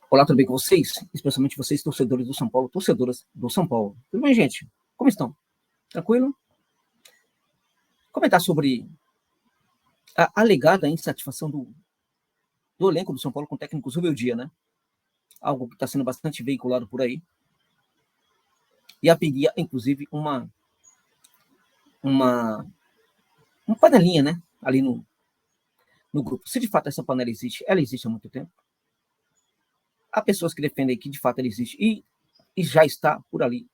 Olá, tudo bem com vocês? Especialmente vocês, torcedores do São Paulo, torcedoras do São Paulo. Tudo bem, gente? Como estão? Tranquilo? Comentar sobre a alegada insatisfação do elenco do São Paulo com o técnico Zubeldia, né? Algo que está sendo bastante veiculado por aí. E haveria, inclusive, uma panelinha, né? Ali no grupo. Se de fato essa panela existe, ela existe há muito tempo. Há pessoas que defendem que de fato ela existe e já está por ali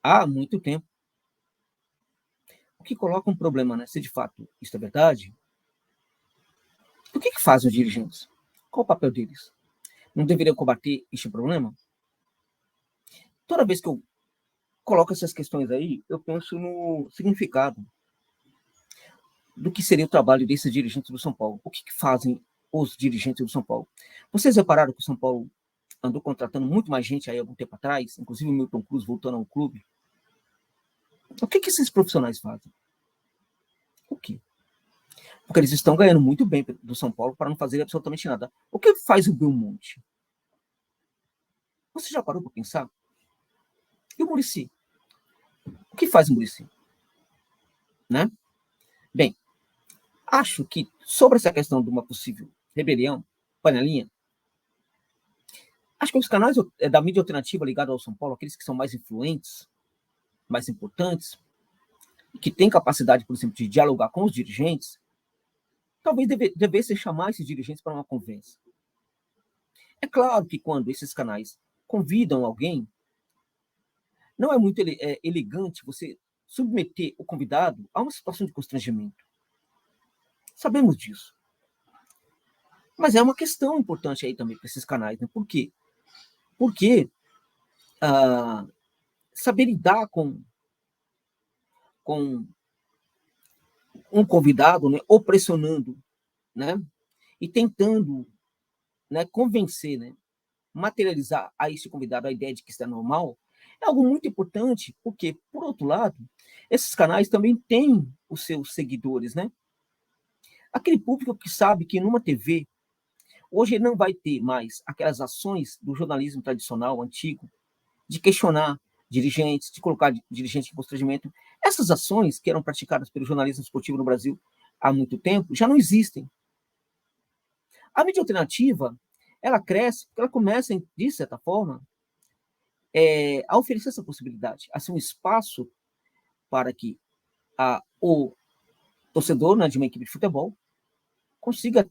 há muito tempo. O que coloca um problema, né? Se de fato isso é verdade, o que fazem os dirigentes? Qual o papel deles? Não deveriam combater este problema? Toda vez que eu coloco essas questões aí, eu penso no significado do que seria o trabalho desses dirigentes do São Paulo. O que fazem os dirigentes do São Paulo? Vocês repararam que o São Paulo andou contratando muito mais gente aí há algum tempo atrás, inclusive o Milton Cruz voltando ao clube? O que esses profissionais fazem? O quê? Porque eles estão ganhando muito bem do São Paulo para não fazer absolutamente nada. O que faz o Belmonte? Você já parou para pensar? E o Muricy? O que faz o Muricy? Né? Bem, acho que sobre essa questão de uma possível rebelião, panelinha, acho que os canais da mídia alternativa ligados ao São Paulo, aqueles que são mais influentes, mais importantes, que têm capacidade, por exemplo, de dialogar com os dirigentes, talvez devessem chamar esses dirigentes para uma conversa. É claro que quando esses canais convidam alguém, não é muito elegante você submeter o convidado a uma situação de constrangimento. Sabemos disso. Mas é uma questão importante aí também para esses canais, né? Por quê? Porque saber lidar com um convidado, né, ou pressionando, né, e tentando, né, convencer, né, materializar a esse convidado a ideia de que isso é normal, é algo muito importante, porque, por outro lado, esses canais também têm os seus seguidores, né? Aquele público que sabe que numa TV, hoje não vai ter mais aquelas ações do jornalismo tradicional, antigo, de questionar dirigentes, de colocar dirigentes em constrangimento. Essas ações que eram praticadas pelo jornalismo esportivo no Brasil há muito tempo já não existem. A mídia alternativa, ela cresce, ela começa, de certa forma, a oferecer essa possibilidade, a ser um espaço para que o torcedor, né, de uma equipe de futebol consiga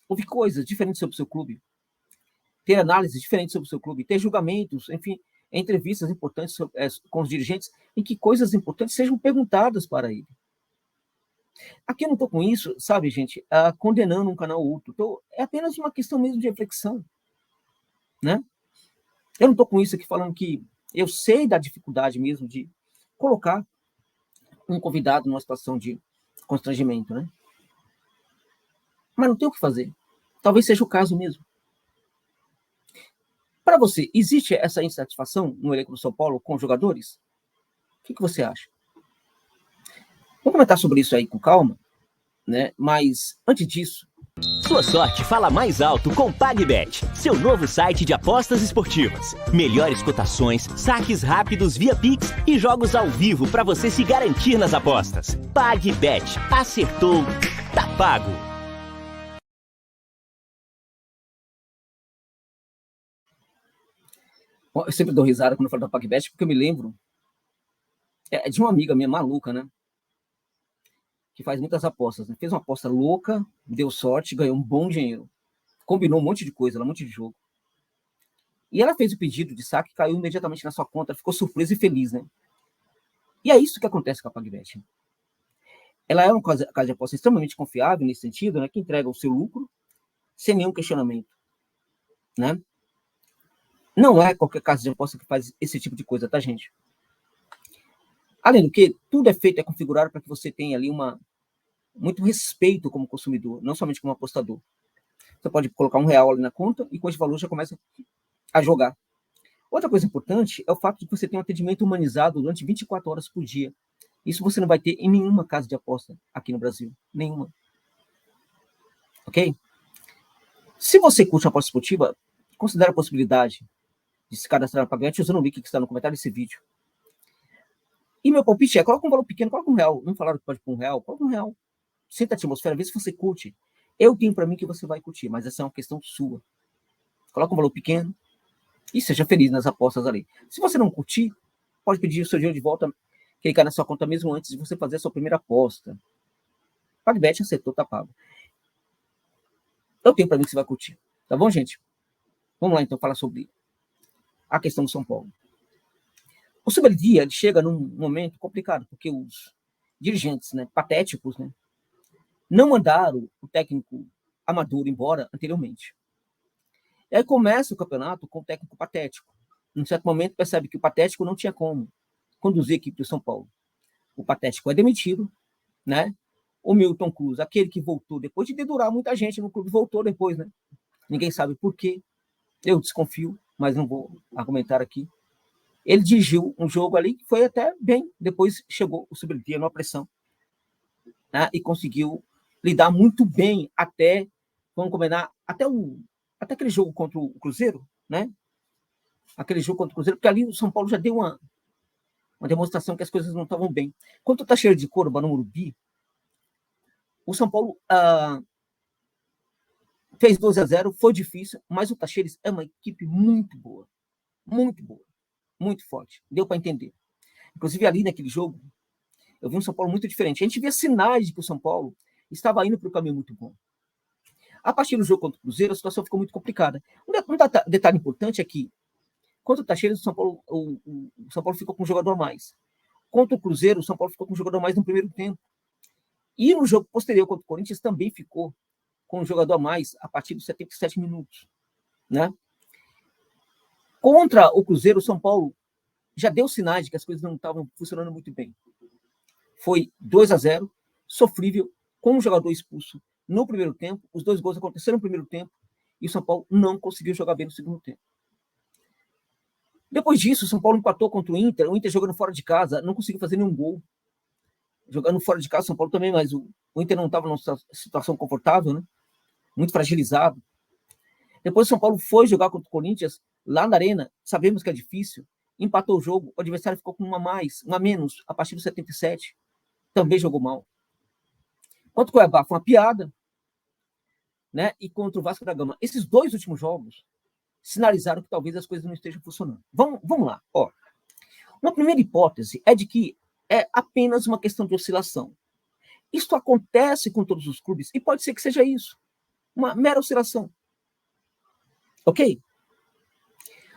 ouvir coisas diferentes sobre o seu clube, ter análises diferentes sobre o seu clube, ter julgamentos, enfim, entrevistas importantes com os dirigentes, em que coisas importantes sejam perguntadas para ele. Aqui eu não estou com isso, sabe, gente, condenando um canal ou outro. É apenas uma questão mesmo de reflexão, né? Eu não estou com isso aqui falando que eu sei da dificuldade mesmo de colocar um convidado numa situação de constrangimento, né? Mas não tem o que fazer. Talvez seja o caso mesmo. Para você, existe essa insatisfação no elenco do São Paulo com os jogadores? O que você acha? Vou comentar sobre isso aí com calma, né? Mas antes disso... Sua sorte fala mais alto com PagBet, seu novo site de apostas esportivas. Melhores cotações, saques rápidos via Pix e jogos ao vivo para você se garantir nas apostas. PagBet, acertou, tá pago. Eu sempre dou risada quando eu falo da PagBet, porque eu me lembro de uma amiga minha maluca, né? Que faz muitas apostas, né? Fez uma aposta louca, deu sorte, ganhou um bom dinheiro. Combinou um monte de coisa, um monte de jogo. E ela fez o pedido de saque, caiu imediatamente na sua conta, ficou surpresa e feliz, né? E é isso que acontece com a PagBet. Ela é uma casa de aposta extremamente confiável nesse sentido, né? Que entrega o seu lucro sem nenhum questionamento, né? Não é qualquer casa de aposta que faz esse tipo de coisa, tá, gente? Além do que, tudo é feito, é configurado para que você tenha ali muito respeito como consumidor, não somente como apostador. Você pode colocar R$1 ali na conta e com esse valor já começa a jogar. Outra coisa importante é o fato de que você tem um atendimento humanizado durante 24 horas por dia. Isso você não vai ter em nenhuma casa de aposta aqui no Brasil. Nenhuma. Ok? Se você curte a aposta esportiva, considera a possibilidade de se cadastrar no PagBet usando o link que está no comentário desse vídeo. E meu palpite é, coloca um valor pequeno, coloca R$1. Não falaram que pode pôr R$1, coloca R$1. Senta a atmosfera, vê se você curte. Eu tenho para mim que você vai curtir, mas essa é uma questão sua. Coloca um valor pequeno e seja feliz nas apostas ali. Se você não curtir, pode pedir o seu dinheiro de volta, que ele cai na sua conta mesmo antes de você fazer a sua primeira aposta. PagBet acertou, tá pago. Eu tenho para mim que você vai curtir. Tá bom, gente? Vamos lá, então, falar sobre a questão do São Paulo. O Superdia, ele chega num momento complicado, porque os dirigentes, né, patéticos, né, não mandaram o técnico amador embora anteriormente. E aí começa o campeonato com o técnico patético. Num certo momento, percebe que o patético não tinha como conduzir a equipe do São Paulo. O patético é demitido, né? O Milton Cruz, aquele que voltou depois de dedurar muita gente no clube, voltou depois, né? Ninguém sabe por quê. Eu desconfio, mas não vou argumentar aqui. Ele dirigiu um jogo ali que foi até bem. Depois chegou o Superdia numa pressão, né? E conseguiu lidar muito bem até, vamos combinar, até aquele jogo contra o Cruzeiro, né? Aquele jogo contra o Cruzeiro, porque ali o São Paulo já deu uma demonstração que as coisas não estavam bem. Quanto tá cheio de Corba no Morumbi, o São Paulo fez 2-0, foi difícil, mas o Tacheres é uma equipe muito boa, muito forte. Deu para entender. Inclusive, ali naquele jogo, eu vi um São Paulo muito diferente. A gente via sinais de que o São Paulo estava indo para o caminho muito bom. A partir do jogo contra o Cruzeiro, a situação ficou muito complicada. Um detalhe importante é que, contra o Tacheres, o São Paulo ficou com um jogador a mais. Contra o Cruzeiro, o São Paulo ficou com um jogador a mais no primeiro tempo. E no jogo posterior contra o Corinthians também ficou com um jogador a mais a partir dos 77 minutos. Né? Contra o Cruzeiro, o São Paulo já deu sinais de que as coisas não estavam funcionando muito bem. Foi 2-0, sofrível, com um jogador expulso no primeiro tempo. Os 2 gols aconteceram no primeiro tempo e o São Paulo não conseguiu jogar bem no segundo tempo. Depois disso, o São Paulo empatou contra o Inter jogando fora de casa, não conseguiu fazer nenhum gol. Jogando fora de casa, o São Paulo também, mas o Inter não estava numa situação confortável, né? Muito fragilizado. Depois o São Paulo foi jogar contra o Corinthians, lá na Arena, sabemos que é difícil, empatou o jogo, o adversário ficou com uma menos, a partir do 77, também jogou mal. Contra o Cuiabá foi uma piada, né? E contra o Vasco da Gama. Esses 2 últimos jogos sinalizaram que talvez as coisas não estejam funcionando. Vamos lá. Ó. Uma primeira hipótese é de que é apenas uma questão de oscilação. Isso acontece com todos os clubes e pode ser que seja isso. Uma mera oscilação. Ok?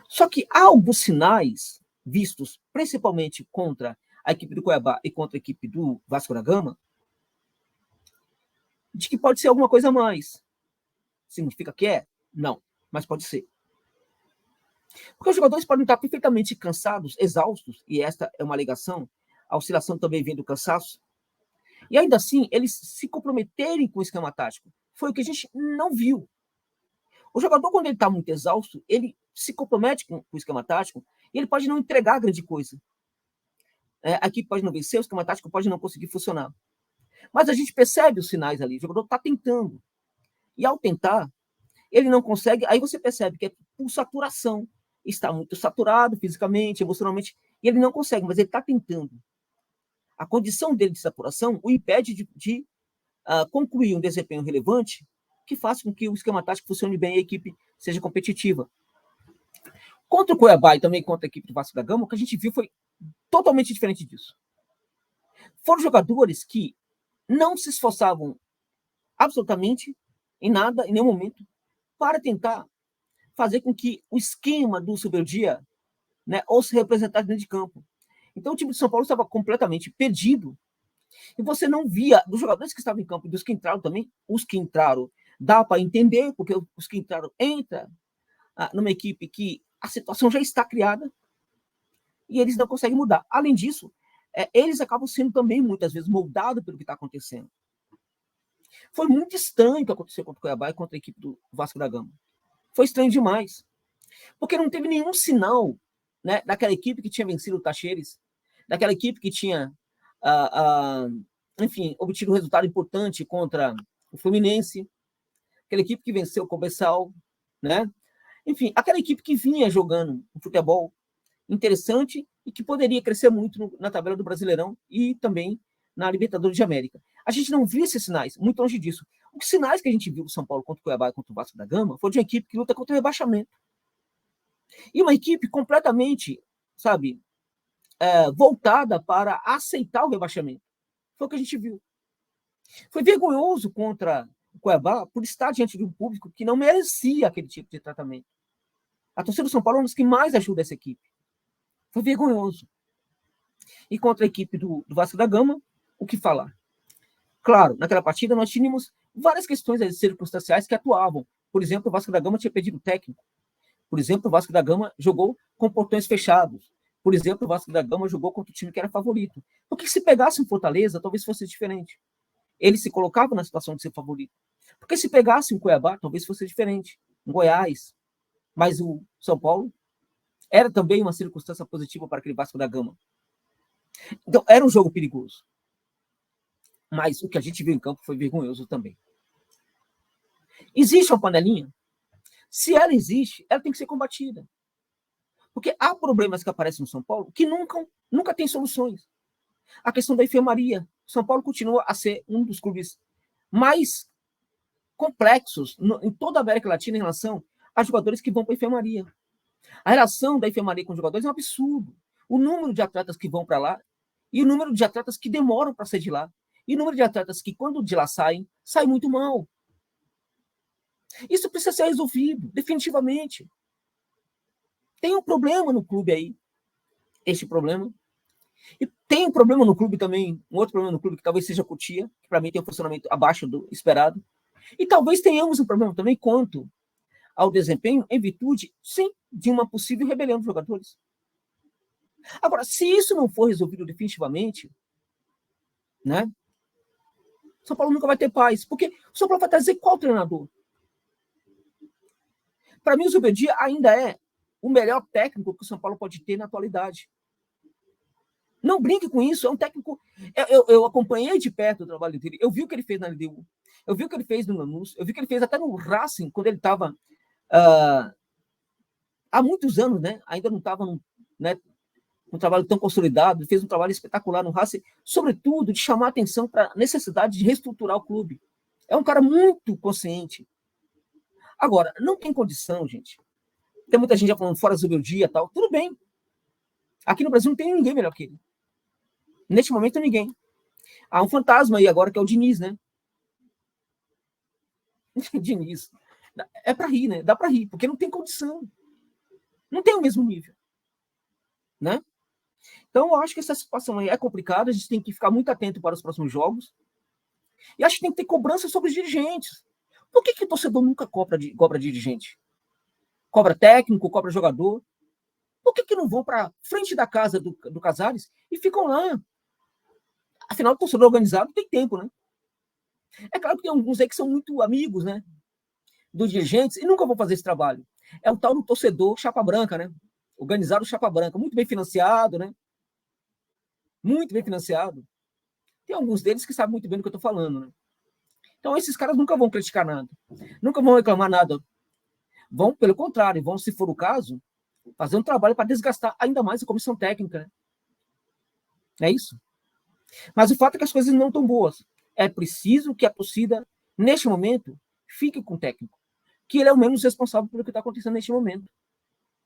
Só que há alguns sinais vistos, principalmente contra a equipe do Cuiabá e contra a equipe do Vasco da Gama, de que pode ser alguma coisa a mais. Significa que é? Não, mas pode ser. Porque os jogadores podem estar perfeitamente cansados, exaustos, e esta é uma alegação, a oscilação também vem do cansaço, e ainda assim eles se comprometerem com o esquema tático. Foi o que a gente não viu. O jogador, quando ele está muito exausto, ele se compromete com o esquema tático e ele pode não entregar grande coisa. A equipe pode não vencer, o esquema tático pode não conseguir funcionar. Mas a gente percebe os sinais ali, o jogador está tentando. E ao tentar, ele não consegue, aí você percebe que é por saturação. Está muito saturado fisicamente, emocionalmente, e ele não consegue, mas ele está tentando. A condição dele de saturação o impede de concluir um desempenho relevante que faça com que o esquema tático funcione bem e a equipe seja competitiva. Contra o Cuiabá e também contra a equipe do Vasco da Gama, o que a gente viu foi totalmente diferente disso. Foram jogadores que não se esforçavam absolutamente em nada, em nenhum momento, para tentar fazer com que o esquema do Superdia, né, ou se representasse dentro de campo. Então o time de São Paulo estava completamente perdido e você não via, dos jogadores que estavam em campo e dos que entraram também, os que entraram dá para entender, porque os que entraram entram numa equipe que a situação já está criada e eles não conseguem mudar. Além disso, eles acabam sendo também, muitas vezes, moldados pelo que está acontecendo. Foi muito estranho o que aconteceu contra o Cuiabá e contra a equipe do Vasco da Gama. Foi estranho demais. Porque não teve nenhum sinal, né, daquela equipe que tinha vencido o Tacheres, daquela equipe que tinha, enfim, obtido um resultado importante contra o Fluminense, aquela equipe que venceu o Comercial, né? Enfim, aquela equipe que vinha jogando um futebol interessante e que poderia crescer muito na tabela do Brasileirão e também na Libertadores de América. A gente não viu esses sinais, muito longe disso. Os sinais que a gente viu do São Paulo contra o Cuiabá e contra o Vasco da Gama foi de uma equipe que luta contra o rebaixamento. E uma equipe completamente, sabe, voltada para aceitar o rebaixamento. Foi o que a gente viu. Foi vergonhoso contra o Cuiabá por estar diante de um público que não merecia aquele tipo de tratamento. A torcida do São Paulo é uma das que mais ajuda essa equipe. Foi vergonhoso. E contra a equipe do Vasco da Gama, o que falar? Claro, naquela partida nós tínhamos várias questões circunstanciais que atuavam. Por exemplo, o Vasco da Gama tinha perdido o técnico. Por exemplo, o Vasco da Gama jogou com portões fechados. Por exemplo, o Vasco da Gama jogou contra o time que era favorito. Porque se pegasse um Fortaleza, talvez fosse diferente. Ele se colocava na situação de ser favorito. Porque se pegasse um Cuiabá, talvez fosse diferente. Um Goiás. Mas o São Paulo era também uma circunstância positiva para aquele Vasco da Gama. Então, era um jogo perigoso. Mas o que a gente viu em campo foi vergonhoso também. Existe uma panelinha? Se ela existe, ela tem que ser combatida. Porque há problemas que aparecem no São Paulo que nunca tem soluções. A questão da enfermaria. São Paulo continua a ser um dos clubes mais complexos em toda a América Latina em relação a jogadores que vão para a enfermaria. A relação da enfermaria com os jogadores é um absurdo. O número de atletas que vão para lá e o número de atletas que demoram para sair de lá. E o número de atletas que, quando de lá saem muito mal. Isso precisa ser resolvido, definitivamente. Tem um problema no clube aí, este problema. E tem um problema no clube também, um outro problema no clube que talvez seja a Cotia, que para mim tem um funcionamento abaixo do esperado. E talvez tenhamos um problema também quanto ao desempenho em virtude, sim, de uma possível rebelião dos jogadores. Agora, se isso não for resolvido definitivamente, né? São Paulo nunca vai ter paz, porque o São Paulo vai trazer qual treinador? Para mim, o Zubeldia ainda é o melhor técnico que o São Paulo pode ter na atualidade. Não brinque com isso, é um técnico... Eu acompanhei de perto o trabalho dele, eu vi o que ele fez na LDU, eu vi o que ele fez no Lanús, eu vi o que ele fez até no Racing, quando ele estava... há muitos anos, né? Ainda não estava um trabalho tão consolidado, fez um trabalho espetacular no Racing, sobretudo de chamar a atenção para a necessidade de reestruturar o clube. É um cara muito consciente. Agora, não tem condição, gente. Tem muita gente já falando fora Zubeldia e tal. Tudo bem. Aqui no Brasil não tem ninguém melhor que ele. Neste momento, ninguém. Há um fantasma aí agora, que é o Diniz, né? Diniz. É para rir, né? Dá para rir, porque não tem condição. Não tem o mesmo nível. Né? Então, eu acho que essa situação aí é complicada, a gente tem que ficar muito atento para os próximos jogos. E acho que tem que ter cobrança sobre os dirigentes. Por que o torcedor nunca cobra dirigente? Cobra técnico, cobra jogador. Por que não vão para frente da casa do Casares e ficam lá? Afinal, o torcedor organizado tem tempo, né? É claro que tem alguns aí que são muito amigos, né? Dos dirigentes e nunca vão fazer esse trabalho. É o tal do torcedor chapa branca, né? Organizado chapa branca, muito bem financiado, né? Muito bem financiado. Tem alguns deles que sabem muito bem do que eu estou falando, né? Então, esses caras nunca vão criticar nada, nunca vão reclamar nada. Vão, pelo contrário, vão, se for o caso, fazer um trabalho para desgastar ainda mais a comissão técnica. Né? É isso. Mas o fato é que as coisas não estão boas. É preciso que a torcida, neste momento, fique com o técnico, que ele é o menos responsável pelo que está acontecendo neste momento.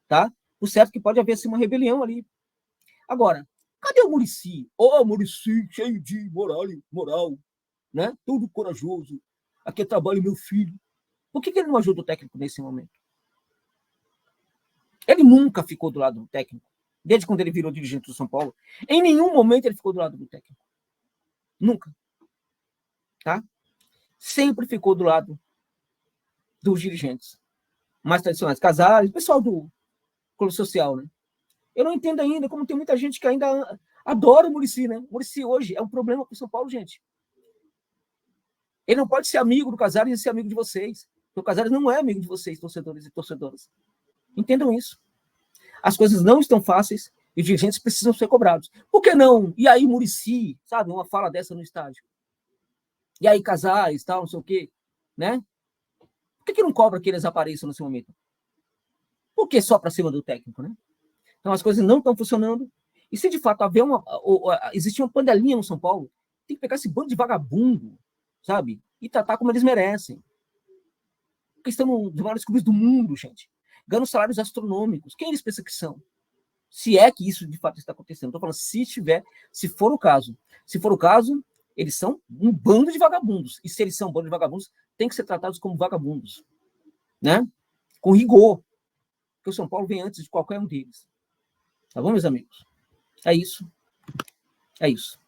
Tá? Por certo que pode haver assim, uma rebelião ali. Agora, cadê o Muricy? Muricy, cheio de moral, né? Todo corajoso. Aqui é trabalho meu filho. Por que ele não ajuda o técnico nesse momento? Ele nunca ficou do lado do técnico, desde quando ele virou dirigente do São Paulo. Em nenhum momento ele ficou do lado do técnico. Nunca. Tá? Sempre ficou do lado dos dirigentes mais tradicionais, Casares, pessoal do clube social, né? Eu não entendo ainda como tem muita gente que ainda adora o Muricy, né? O Muricy hoje é um problema para o São Paulo, gente. Ele não pode ser amigo do Casares e ser amigo de vocês. Porque o Casares não é amigo de vocês, torcedores e torcedoras. Entendam isso. As coisas não estão fáceis e os dirigentes precisam ser cobrados. Por que não? E aí, Muricy, sabe? Uma fala dessa no estádio. E aí, Casares, tal, não sei o quê. Né? Por que não cobra que eles apareçam nesse momento? Por que só para cima do técnico, né? Então as coisas não estão funcionando. E se de fato existir uma panelinha no São Paulo, tem que pegar esse bando de vagabundo, sabe? E tratar como eles merecem. Porque estão nos maiores clubes do mundo, gente. Ganham salários astronômicos. Quem eles pensam que são? Se é que isso de fato está acontecendo. Estou falando, se for o caso. Se for o caso, eles são um bando de vagabundos. E se eles são um bando de vagabundos, tem que ser tratados como vagabundos. Né? Com rigor. Porque o São Paulo vem antes de qualquer um deles. Tá bom, meus amigos? É isso. É isso.